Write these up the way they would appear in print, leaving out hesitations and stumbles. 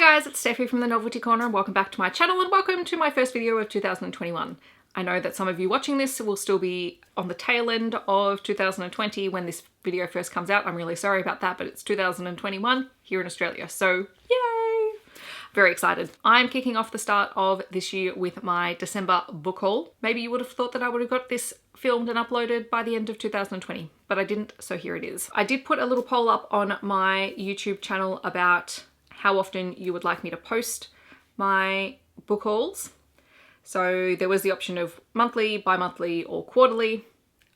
guys, it's Steffi from the Novelty Corner and welcome back to my channel and welcome to my first video of 2021. I know that some of you watching this will still be on the tail end of 2020 when this video first comes out. I'm really sorry about that, but it's 2021 here in Australia, so yay! Very excited. I'm kicking off the start of this year with my December book haul. Maybe you would have thought that I would have got this filmed and uploaded by the end of 2020, but I didn't, so here it is. I did put a little poll up on my YouTube channel about how often you would like me to post my book hauls. So there was the option of monthly, bi-monthly or quarterly.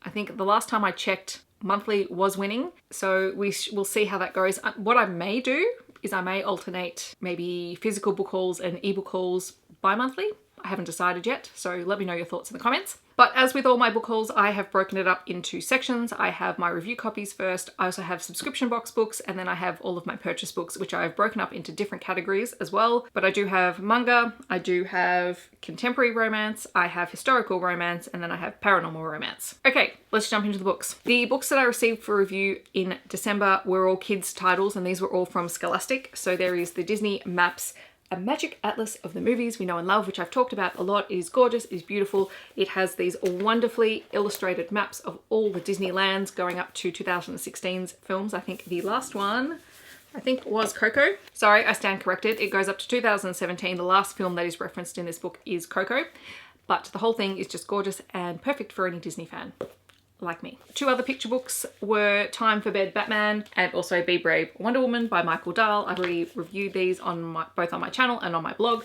I think the last time I checked, monthly was winning. So we'll see how that goes. What I may do is I may alternate maybe physical book hauls and ebook hauls bi-monthly. I haven't decided yet, so let me know your thoughts in the comments. But as with all my book hauls, I have broken it up into sections. I have my review copies first. I also have subscription box books, and then I have all of my purchase books, which I have broken up into different categories as well. But I do have manga, I do have contemporary romance, I have historical romance, and then I have paranormal romance. Okay, let's jump into the books. The books that I received for review in December were all kids' titles, and these were all from Scholastic. So there is the Disney Maps, a magic atlas of the movies we know and love, which I've talked about a lot. It is gorgeous, it is beautiful. It has these wonderfully illustrated maps of all the Disneylands going up to 2016's films. I think the last one, was Coco. Sorry, I stand corrected. It goes up to 2017. The last film that is referenced in this book is Coco, but the whole thing is just gorgeous and perfect for any Disney fan like me. Two other picture books were Time for Bed Batman and also Be Brave Wonder Woman by Michael Dahl. I've already reviewed these on both on my channel and on my blog,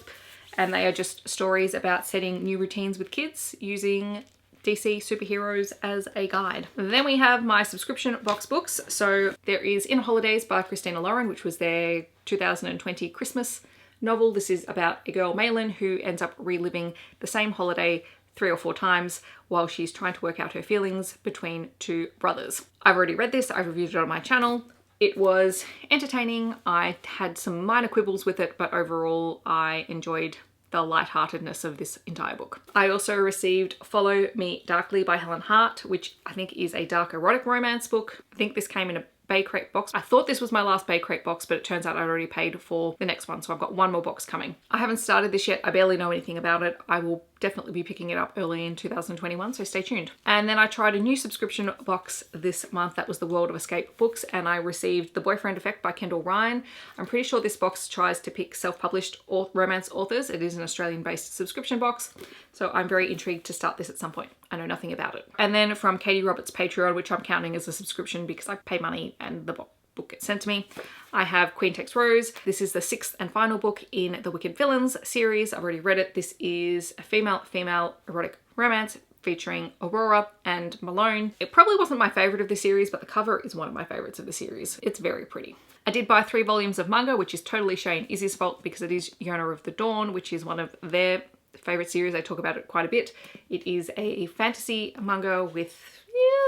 and they are just stories about setting new routines with kids using DC superheroes as a guide. Then we have my subscription box books. So there is In Holidays by Christina Lauren, which was their 2020 Christmas novel. This is about a girl, Malin, who ends up reliving the same holiday 3 or 4 times while she's trying to work out her feelings between two brothers. I've already read this, I've reviewed it on my channel. It was entertaining. I had some minor quibbles with it, but overall I enjoyed the lightheartedness of this entire book. I also received Follow Me Darkly by Helen Hart, which I think is a dark erotic romance book. I think this came in a Bay Crate box. I thought this was my last Bay Crate box, but it turns out I'd already paid for the next one, so I've got one more box coming. I haven't started this yet. I barely know anything about it. I will definitely be picking it up early in 2021, so stay tuned. And then I tried a new subscription box this month. That was the World of Escape books, and I received The Boyfriend Effect by Kendall Ryan. I'm pretty sure this box tries to pick self-published romance authors. It is an Australian-based subscription box, so I'm very intrigued to start this at some point. I know nothing about it. And then from Katie Roberts' Patreon, which I'm counting as a subscription because I pay money and the book gets sent to me, I have Queen Takes Rose. This is the 6th and final book in the Wicked Villains series. I've already read it. This is a female erotic romance featuring Aurora and Malone. It probably wasn't my favorite of the series, but the cover is one of my favorites of the series. It's very pretty. I did buy 3 volumes of manga, which is totally Shay and Izzy's fault because it is Yona of the Dawn, which is one of their favorite series. I talk about it quite a bit. It is a fantasy manga with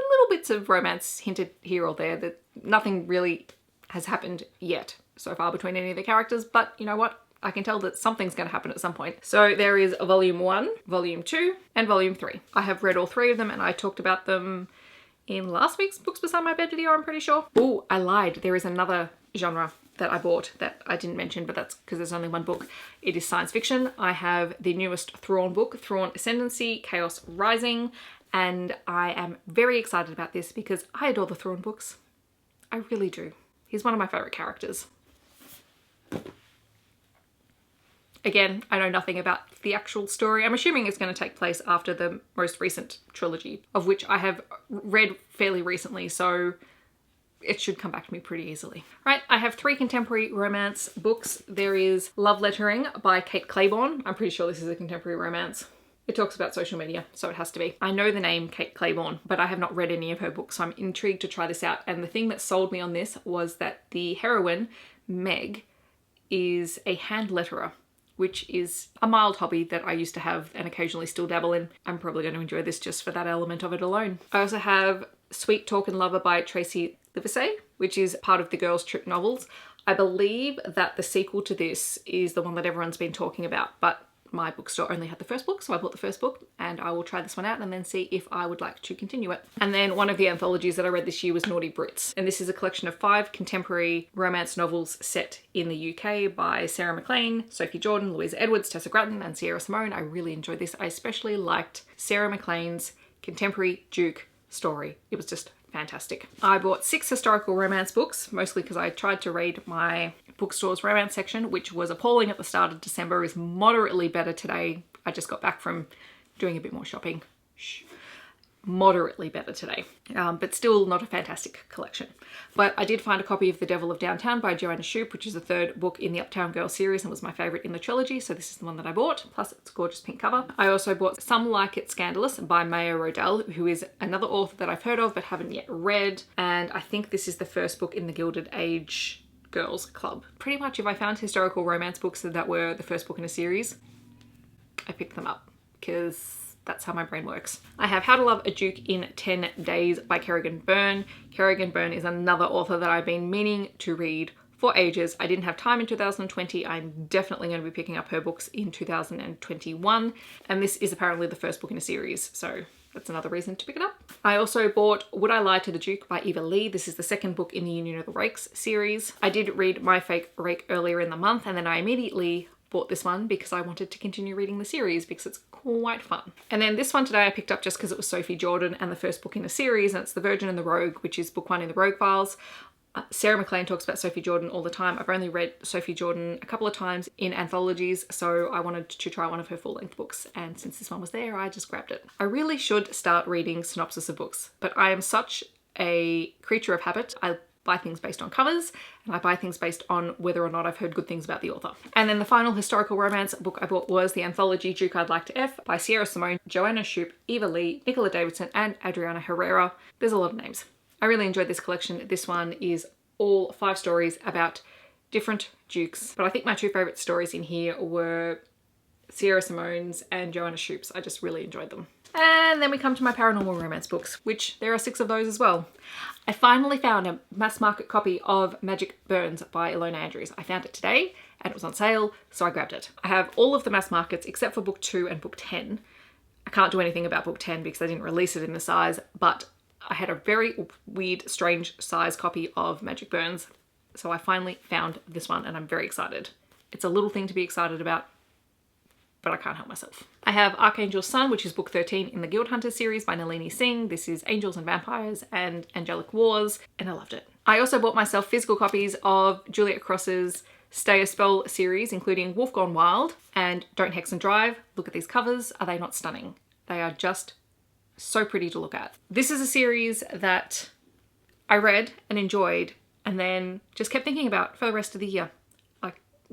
little bits of romance hinted here or there. That nothing really has happened yet so far between any of the characters, but you know what? I can tell that something's going to happen at some point. So there is volume 1, volume 2, and volume 3. I have read all 3 of them and I talked about them in last week's Books Beside My Bed video, I'm pretty sure. Oh, I lied. There is another genre that I bought that I didn't mention, but that's because there's only one book. It is science fiction. I have the newest Thrawn book, Thrawn Ascendancy, Chaos Rising, and I am very excited about this because I adore the Thrawn books. I really do. He's one of my favorite characters. Again, I know nothing about the actual story. I'm assuming it's going to take place after the most recent trilogy, of which I have read fairly recently, so it should come back to me pretty easily. Right, I have 3 contemporary romance books. There is Love Lettering by Kate Claiborne. I'm pretty sure this is a contemporary romance. It talks about social media, so it has to be. I know the name Kate Claiborne, but I have not read any of her books, so I'm intrigued to try this out. And the thing that sold me on this was that the heroine, Meg, is a hand letterer, which is a mild hobby that I used to have and occasionally still dabble in. I'm probably going to enjoy this just for that element of it alone. I also have Sweet Talkin' Lover by Tracy Livesey, which is part of the Girls Trip novels. I believe that the sequel to this is the one that everyone's been talking about, but my bookstore only had the first book, so I bought the first book, and I will try this one out and then see if I would like to continue it. And then one of the anthologies that I read this year was Naughty Brits, and this is a collection of 5 contemporary romance novels set in the UK by Sarah MacLean, Sophie Jordan, Louisa Edwards, Tessa Gratton and Sierra Simone. I really enjoyed this. I especially liked Sarah MacLean's contemporary Duke story. It was just fantastic. I bought 6 historical romance books, mostly because I tried to read my bookstore's romance section, which was appalling at the start of December, is moderately better today. I just got back from doing a bit more shopping. Shh. Moderately better today, but still not a fantastic collection. But I did find a copy of The Devil of Downtown by Joanna Shoup, which is the 3rd book in the Uptown Girl series and was my favourite in the trilogy, so this is the one that I bought, plus it's a gorgeous pink cover. I also bought Some Like It Scandalous by Maya Rodell, who is another author that I've heard of but haven't yet read, and I think this is the first book in the Gilded Age Girls Club. Pretty much if I found historical romance books that were the first book in a series, I picked them up, because that's how my brain works. I have How to Love a Duke in 10 Days by Kerrigan Byrne. Kerrigan Byrne is another author that I've been meaning to read for ages. I didn't have time in 2020. I'm definitely going to be picking up her books in 2021. And this is apparently the first book in a series, so that's another reason to pick it up. I also bought Would I Lie to the Duke by Eva Lee. This is the 2nd book in the Union of the Rakes series. I did read My Fake Rake earlier in the month, and then I immediately bought this one because I wanted to continue reading the series because it's quite fun. And then this one today I picked up just because it was Sophie Jordan and the first book in a series, and it's The Virgin and the Rogue, which is book 1 in the Rogue Files. Sarah MacLean talks about Sophie Jordan all the time. I've only read Sophie Jordan a couple of times in anthologies, so I wanted to try one of her full-length books, and since this one was there, I just grabbed it. I really should start reading synopsis of books, but I am such a creature of habit. I buy things based on covers, and I buy things based on whether or not I've heard good things about the author. And then the final historical romance book I bought was the anthology Duke I'd Like to F by Sierra Simone, Joanna Shoup, Eva Lee, Nicola Davidson and Adriana Herrera. There's a lot of names. I really enjoyed this collection. This one is all 5 stories about different dukes, but I think my 2 favourite stories in here were Sierra Simone's and Joanna Shoup's. I just really enjoyed them. And then we come to my paranormal romance books, which there are 6 of those as well. I finally found a mass market copy of Magic Burns by Ilona Andrews. I found it today and it was on sale, so I grabbed it. I have all of the mass markets except for book 2 and book 10. I can't do anything about book 10 because they didn't release it in the size, but I had a very weird, strange size copy of Magic Burns, so I finally found this one and I'm very excited. It's a little thing to be excited about, but I can't help myself. I have Archangel's Son, which is book 13 in the Guild Hunters series by Nalini Singh. This is Angels and Vampires and Angelic Wars, and I loved it. I also bought myself physical copies of Juliet Cross's Stay a Spell series, including Wolf Gone Wild and Don't Hex and Drive. Look at these covers. Are they not stunning? They are just so pretty to look at. This is a series that I read and enjoyed and then just kept thinking about for the rest of the year.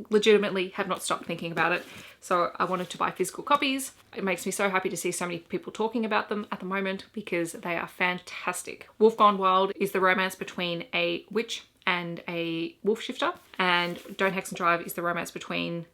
Legitimately have not stopped thinking about it, so I wanted to buy physical copies. It makes me so happy to see so many people talking about them at the moment because they are fantastic. Wolf Gone Wild is the romance between a witch and a wolf shifter, and Don't Hex and Drive is the romance between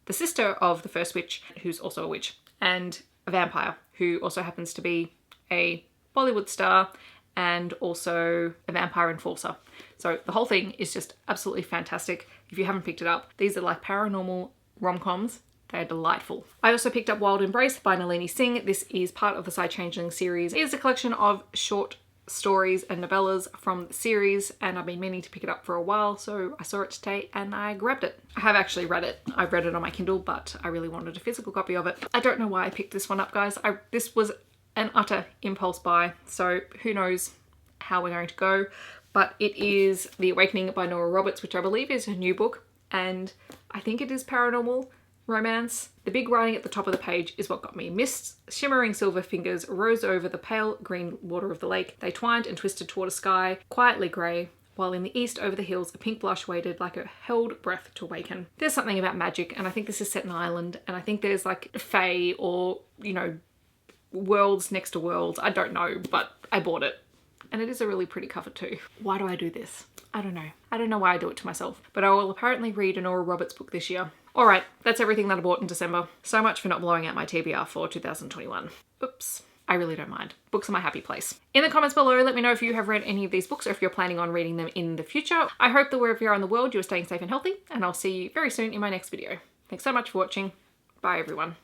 the sister of the first witch, who's also a witch, and a vampire who also happens to be a Bollywood star and also a vampire enforcer. So the whole thing is just absolutely fantastic. If you haven't picked it up, these are like paranormal rom-coms. They're delightful. I also picked up Wild Embrace by Nalini Singh. This is part of the Side Changeling series. It is a collection of short stories and novellas from the series, and I've been meaning to pick it up for a while, so I saw it today and I grabbed it. I have actually read it. I've read it on my Kindle, but I really wanted a physical copy of it. I don't know why I picked this one up, guys. This was an utter impulse buy, so who knows how we're going to go. But it is The Awakening by Nora Roberts, which I believe is her new book, and I think it is paranormal romance. The big writing at the top of the page is what got me. Mists, shimmering silver fingers rose over the pale green water of the lake. They twined and twisted toward a sky, quietly grey, while in the east over the hills a pink blush waited like a held breath to awaken. There's something about magic, and I think this is set in Ireland, and I think there's like fae or, you know, worlds next to worlds. I don't know, but I bought it. And it is a really pretty cover too. Why do I do this? I don't know. I don't know why I do it to myself, but I will apparently read a Nora Roberts book this year. All right, that's everything that I bought in December. So much for not blowing out my TBR for 2021. Oops. I really don't mind. Books are my happy place. In the comments below, let me know if you have read any of these books or if you're planning on reading them in the future. I hope that wherever you are in the world, you are staying safe and healthy, and I'll see you very soon in my next video. Thanks so much for watching. Bye everyone.